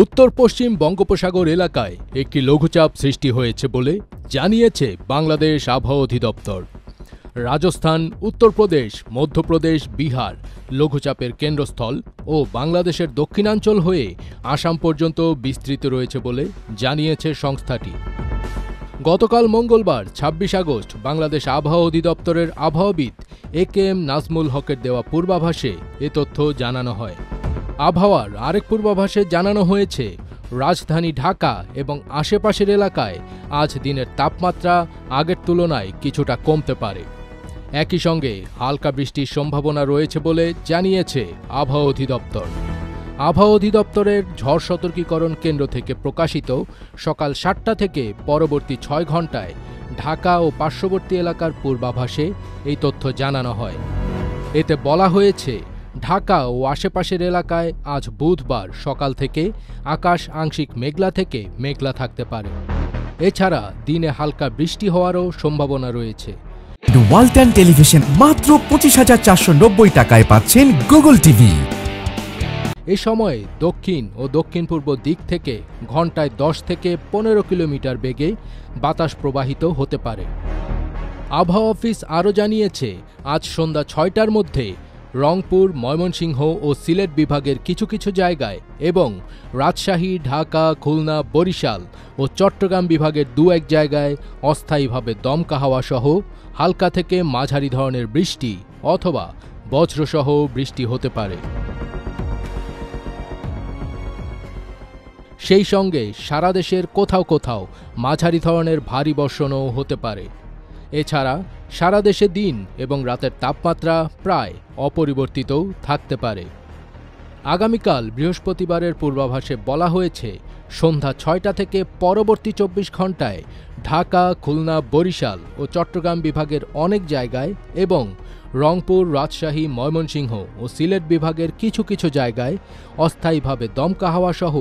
উত্তর পশ্চিম বঙ্গোপসাগর এলাকায় একটি লঘুচাপ সৃষ্টি হয়েছে বলে জানিয়েছে বাংলাদেশ আবহাওয়া অধিদপ্তর। রাজস্থান, উত্তরপ্রদেশ, মধ্যপ্রদেশ, বিহার লঘুচাপের কেন্দ্রস্থল ও বাংলাদেশের দক্ষিণাঞ্চল হয়ে আসাম পর্যন্ত বিস্তৃত রয়েছে বলে জানিয়েছে সংস্থাটি। গতকাল মঙ্গলবার ২৬ আগস্ট বাংলাদেশ আবহাওয়া অধিদপ্তরের আবহাওয়াবিদ একেএম নাজমুল হকের দেওয়া পূর্বাভাসে এ তথ্য জানানো হয়। আবহাওয়ার আরেক পূর্বাভাসে জানানো হয়েছে, রাজধানী ঢাকা এবং আশেপাশের এলাকায় আজ দিনের তাপমাত্রা আগের তুলনায় কিছুটা কমতে পারে। একই সঙ্গে হালকা বৃষ্টির সম্ভাবনা রয়েছে বলে জানিয়েছে আবহাওয়া অধিদপ্তর। আবহাওয়া অধিদপ্তরের ঝড় সতর্কীকরণ কেন্দ্র থেকে প্রকাশিত সকাল ৭টা থেকে পরবর্তী ৬ ঘণ্টায় ঢাকা ও পার্শ্ববর্তী এলাকার পূর্বাভাসে এই তথ্য জানানো হয়। এতে বলা হয়েছে, ঢাকা ও আশেপাশের এলাকায় আজ বুধবার সকাল থেকে আকাশ আংশিক মেঘলা থেকে মেঘলা থাকতে পারে। এছাড়া দিনে হালকা বৃষ্টি হওয়ারও সম্ভাবনা রয়েছে। ওয়ালটন টেলিভিশন মাত্র ২৫,৪৯০ টাকায় পাচ্ছেন গুগল টিভি। এ সময় দক্ষিণ ও দক্ষিণ পূর্ব দিক থেকে ঘন্টায় ১০ থেকে ১৫ কিলোমিটার বেগে বাতাস প্রবাহিত হতে পারে। আবহাওয়া অফিস আরও জানিয়েছে, আজ সন্ধ্যা ৬টার মধ্যে রংপুর, ময়মনসিংহ ও সিলেট বিভাগের কিছু কিছু জায়গায় এবং রাজশাহী, ঢাকা, খুলনা, বরিশাল ও চট্টগ্রাম বিভাগের ২-১ জায়গায় অস্থায়ীভাবে দমকা হাওয়া সহ হালকা থেকে মাঝারি ধরনের বৃষ্টি অথবা বজ্রসহ বৃষ্টি হতে পারে। সেই সঙ্গে সারা দেশের কোথাও কোথাও মাঝারি ধরনের ভারী বর্ষণও হতে পারে। এছাড়া সারা দেশে দিন এবং রাতের তাপমাত্রা প্রায় অপরিবর্তিত থাকতে পারে। আগামীকাল বৃহস্পতিবারের পূর্বাভাসে বলা হয়েছে, সন্ধ্যা ৬টা থেকে পরবর্তী ২৪ ঘণ্টায় ঢাকা, খুলনা, বরিশাল ও চট্টগ্রাম বিভাগের অনেক জায়গায় এবং রংপুর, রাজশাহী, ময়মনসিংহ ও সিলেট বিভাগের কিছু কিছু জায়গায় অস্থায়ীভাবে দমকা হাওয়া সহ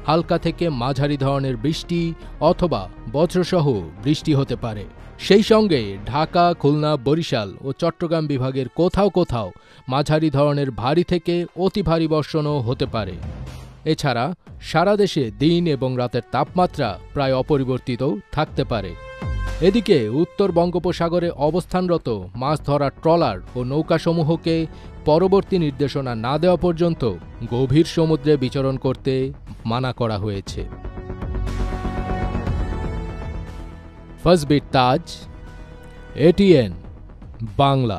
হালকা থেকে মাঝারি ধরনের বৃষ্টি অথবা বজ্রসহ বৃষ্টি হতে পারে। সেই সঙ্গে ঢাকা, খুলনা, বরিশাল ও চট্টগ্রাম বিভাগের কোথাও কোথাও মাঝারি ধরনের ভারী থেকে অতি ভারী বর্ষণও হতে পারে। এছাড়া সারা দেশে দিন এবং রাতের তাপমাত্রা প্রায় অপরিবর্তিত থাকতে পারে। এদিকে উত্তর বঙ্গোপসাগরে অবস্থানরত মাছ ধরার ট্রলার ও নৌকাসমূহকে পরবর্তী নির্দেশনা না দেওয়া পর্যন্ত গভীর সমুদ্রে বিচরণ করতে মানা করা হয়েছে। ফজবির তাজ, এটিএন বাংলা।